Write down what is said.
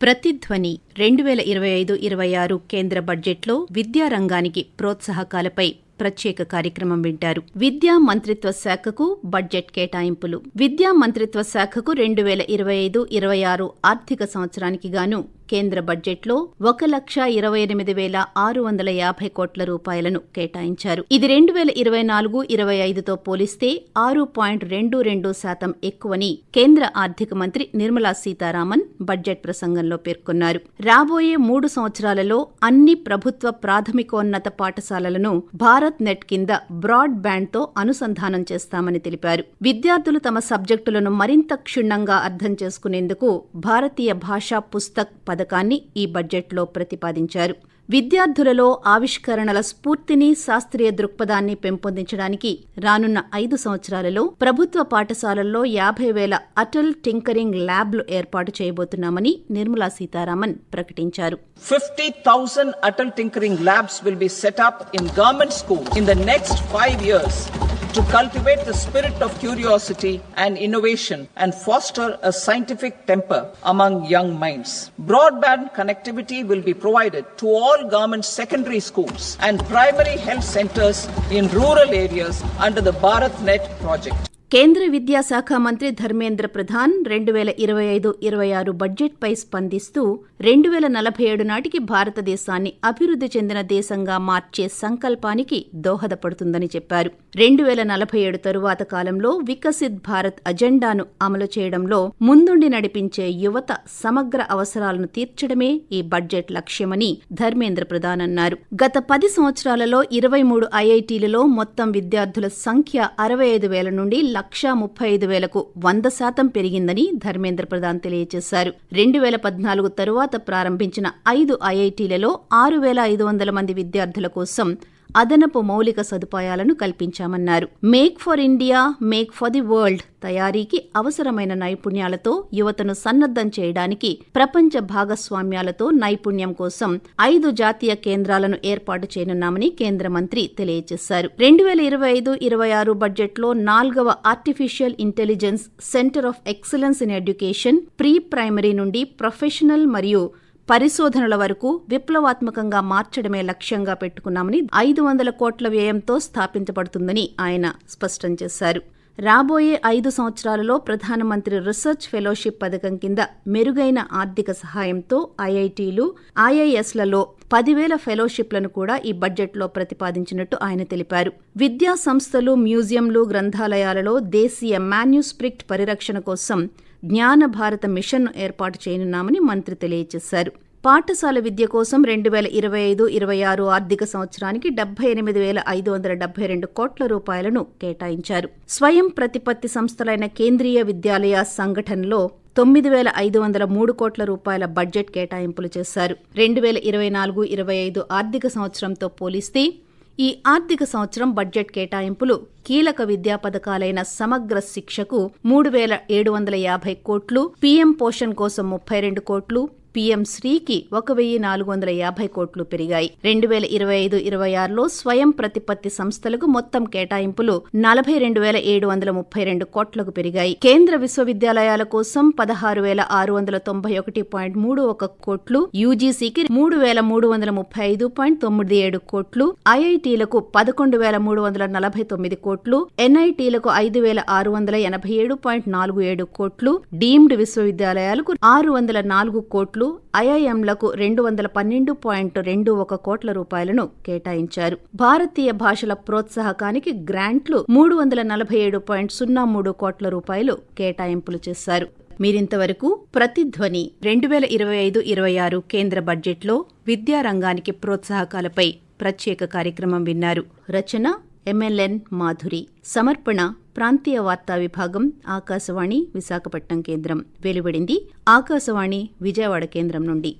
ప్రతిధ్వని 2025-26 కేంద్ర బడ్జెట్లో విద్యారంగానికి ప్రోత్సాహకాలపై ప్రత్యేక కార్యక్రమం వింటారు. విద్యా మంత్రిత్వ శాఖకు బడ్జెట్ కేటాయింపులు. విద్యా మంత్రిత్వ శాఖకు 2025-26 ఆర్థిక సంవత్సరానికి గాను కేంద్ర బడ్జెట్లో 1,28,650 కోట్ల రూపాయలను కేటాయించారు. ఇది 2024-25తో పోలిస్తే 6.22% ఎక్కువని కేంద్ర ఆర్థిక మంత్రి నిర్మలా సీతారామన్ బడ్జెట్ ప్రసంగంలో పేర్కొన్నారు. రాబోయే 3 సంవత్సరాలలో అన్ని ప్రభుత్వ ప్రాథమికోన్నత పాఠశాలలను భారత్ నెట్ కింద బ్రాడ్ బ్యాండ్తో అనుసంధానం చేస్తామని తెలిపారు. విద్యార్థులు తమ సబ్జెక్టులను మరింత క్షుణ్ణంగా అర్థం చేసుకునేందుకు భారతీయ భాషా పుస్తక్ పథకాన్ని ఈ బడ్జెట్లో ప్రతిపాదించారు. విద్యార్థులలో ఆవిష్కరణల స్ఫూర్తిని, శాస్త్రీయ దృక్పథాన్ని పెంపొందించడానికి రానున్న 5 సంవత్సరాలలో ప్రభుత్వ పాఠశాలల్లో 50,000 అటల్ టింకరింగ్ ల్యాబ్లు ఏర్పాటు చేయబోతున్నామని నిర్మలా సీతారామన్ ప్రకటించారు. 50,000 Atal Tinkering Labs will be set up in government schools in the next 5 years to cultivate the spirit of curiosity and innovation and foster a scientific temper among young minds. Broadband connectivity will be provided to all government secondary schools and primary health centers in rural areas under the BharatNet project. కేంద్ర విద్యాశాఖ మంత్రి ధర్మేంద్ర ప్రధాన్ 2025-26 బడ్జెట్పై స్పందిస్తూ 2047 నాటికి భారతదేశాన్ని అభివృద్ధి చెందిన దేశంగా మార్చే సంకల్పానికి దోహదపడుతుందని చెప్పారు. 2047 తరువాత కాలంలో వికసిత్ భారత్ అజెండాను అమలు చేయడంలో ముందుండి నడిపించే యువత సమగ్ర అవసరాలను తీర్చడమే ఈ బడ్జెట్ లక్ష్యమని ధర్మేంద్ర ప్రధాన్ అన్నారు. గత 10 సంవత్సరాలలో 23 ఐఐటీలలో మొత్తం విద్యార్థుల సంఖ్య 65,000 నుండి 135,000కు 100% పెరిగిందని ధర్మేంద్ర ప్రధాన్ తెలియజేశారు. 2014 తరువాత ప్రారంభించిన 5 ఐఐటీలలో 6,500 మంది విద్యార్థుల కోసం అదనపు మౌలిక సదుపాయాలను కల్పించామన్నారు. Make for India, make for the world తయారీకి అవసరమైన నైపుణ్యాలతో యువతను సన్నద్ధం చేయడానికి ప్రపంచ భాగస్వామ్యాలతో నైపుణ్యం కోసం 5 జాతీయ కేంద్రాలను ఏర్పాటు చేయనున్నామని కేంద్ర మంత్రి తెలియజేశారు. 2025-26 బడ్జెట్లో 4వ artificial intelligence centre of excellence in education pre primary నుండి ప్రొఫెషనల్ మరియు పరిశోధనల వరకు విప్లవాత్మకంగా మార్చడమే లక్ష్యంగా పెట్టుకున్నామని 500 కోట్ల వ్యయంతో స్థాపించబడుతుందని ఆయన స్పష్టం చేశారు. రాబోయే 5 సంవత్సరాలలో ప్రధానమంత్రి రీసెర్చ్ ఫెలోషిప్ పథకం కింద మెరుగైన ఆర్థిక సహాయంతో ఐఐటీలు, ఐఐఎస్లలో 10,000 ఫెలోషిప్లను కూడా ఈ బడ్జెట్లో ప్రతిపాదించినట్టు ఆయన తెలిపారు. విద్యా సంస్థలు, మ్యూజియంలు, గ్రంథాలయాలలో దేశీయ మాన్యుస్క్రిప్ట్ పరిరక్షణ కోసం జ్ఞాన భారత మిషన్ను ఏర్పాటు చేయనున్నామని మంత్రి తెలియజేశారు. పాఠశాల విద్య కోసం 2025-26 ఆర్థిక సంవత్సరానికి 78,572 కోట్ల రూపాయలను కేటాయించారు. స్వయం ప్రతిపత్తి సంస్థలైన కేంద్రీయ విద్యాలయ సంఘటనలో 9,503 కోట్ల రూపాయల బడ్జెట్ కేటాయింపులు చేశారు. 2024-25 ఆర్థిక సంవత్సరంతో పోలిస్తే ఈ ఆర్థిక సంవత్సరం బడ్జెట్ కేటాయింపులు కీలక విద్యా పథకాలైన సమగ్ర శిక్షకు 3,750 కోట్లు, పీఎం పోషణ్ కోసం 32 కోట్లు, పీఎం శ్రీకి 1,450 కోట్లు పెరిగాయి. 2025-26లో స్వయం ప్రతిపత్తి సంస్థలకు మొత్తం కేటాయింపులు 42,732 కోట్లకు పెరిగాయి. కేంద్ర విశ్వవిద్యాలయాల కోసం 16,691.31 కోట్లు, యూజీసీకి 3,335.97 కోట్లు, ఐఐటీలకు 11,349 కోట్లు, ఎన్ఐటీలకు 5,687.47 కోట్లు, డీమ్డ్ విశ్వవిద్యాలయాలకు 604 కోట్లు, ఐఐఎంలకు 212.21 కోట్ల రూపాయలను కేటాయించారు. భారతీయ భాషల ప్రోత్సాహకానికి గ్రాంట్లు 347.03 కోట్ల రూపాయలు కేటాయింపులు చేశారు. మీరింతవరకు ప్రతిధ్వని 2025-26 కేంద్ర బడ్జెట్లో విద్యారంగానికి ప్రోత్సాహకాలపై ప్రత్యేక కార్యక్రమం విన్నారు. రచన MLN మాధురి. సమర్పణ ప్రాంతీయ వార్తా విభాగం, ఆకాశవాణి విశాఖపట్నం కేంద్రం. వెలువడింది ఆకాశవాణి విజయవాడ కేంద్రం నుండి.